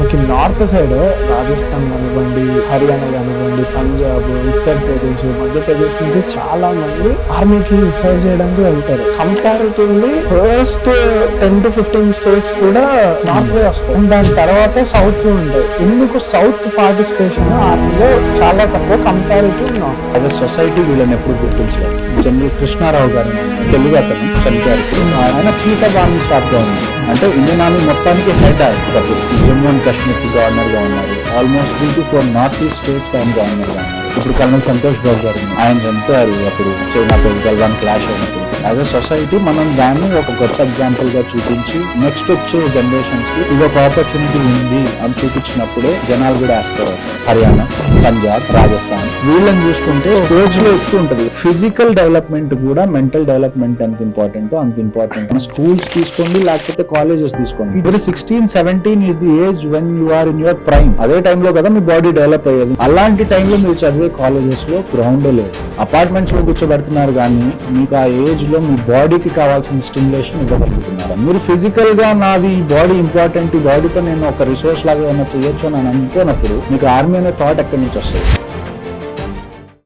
మనకి north side Rajasthan కానివ్వండి, హర్యానా కానివ్వండి, పంజాబ్, ఉత్తరప్రదేశ్, మధ్యప్రదేశ్ నుంచి చాలా మంది ఆర్మీకి సర్వ్ చేయడానికి వెళ్తారు. కంపారిటివ్లీ ఫస్ట్ 10 to 15 స్టేట్స్ కూడా నార్త్ వే వస్తాయి. దాని తర్వాత సౌత్ ఉంటాయి. ఎందుకు సౌత్ పార్టిసిపేషన్ ఆర్మీలో చాలా తక్కువ comparative north. As a society వీళ్ళని ఎప్పుడు గుర్తించలేదు. జనరల్ కృష్ణారావు గారు తెలుగు అతను చనిపోయారు. ఆయన పీఠ ఆర్మీ స్టాఫ్ గా ఉన్నారు. అంటే ఇండియన్ ఆర్మీ మొత్తానికి హెడ్ అయ్యారు. జమ్మూ అండ్ కాశ్మీర్ కి గవర్నర్ గా ఉన్నారు. Almost 3 to 4 north east states కి ఆయన గవర్నర్ గా ఉన్నారు. ఇప్పుడు కల్నల్ సంతోష్ బాబు గారు ఆయన చనిపోయారు. అప్పుడు చైనాతో గల్వాన్ క్లాష్ అయినప్పుడు యాజ్ అ సొసైటీ మనం దాన్ని ఒక గొప్ప ఎగ్జాంపుల్ గా చూపించి నెక్స్ట్ వచ్చే జనరేషన్స్ కి ఇది ఒక ఆపర్చునిటీ ఉంది అని చూపించినప్పుడే జనాలు కూడా ఆస్పర్ అవుతారు. హర్యానా, పంజాబ్, రాజస్థాన్ వీళ్ళని చూసుకుంటే స్పోర్ట్స్ లో ఎక్కువ ఉంటుంది. ఫిజికల్ డెవలప్మెంట్ కూడా మెంటల్ డెవలప్మెంట్ ఎంత ఇంపార్టెంట్ అంత ఇంపార్టెంట్. స్కూల్స్ తీసుకోండి, లేకపోతే కాలేజెస్ తీసుకోండి. ఇప్పుడు 16-17 is the age when you are in your prime. అదే టైంలో కదా మీ బాడీ డెవలప్ అయ్యేది. అలాంటి టైంలో మీరు చదివే కాలేజెస్ లో గ్రౌండ్ లేదు, అపార్ట్మెంట్స్ లో కూర్చోబెడుతున్నారు. కానీ మీకు ఆ ఏజ్ లో మీ బాడీకి కావాల్సిన స్టిమ్యులేషన్ ఇవ్వగలుగుతున్నారు. మీరు ఫిజికల్ గా నాది ఈ బాడీ ఇంపార్టెంట్, ఈ బాడీతో నేను ఒక రిసోర్స్ లాగా ఏమైనా చేయొచ్చు అని అనుకోనప్పుడు మీకు ఆర్మీ అనే థాట్ ఎక్కడి నుంచి వస్తుంది?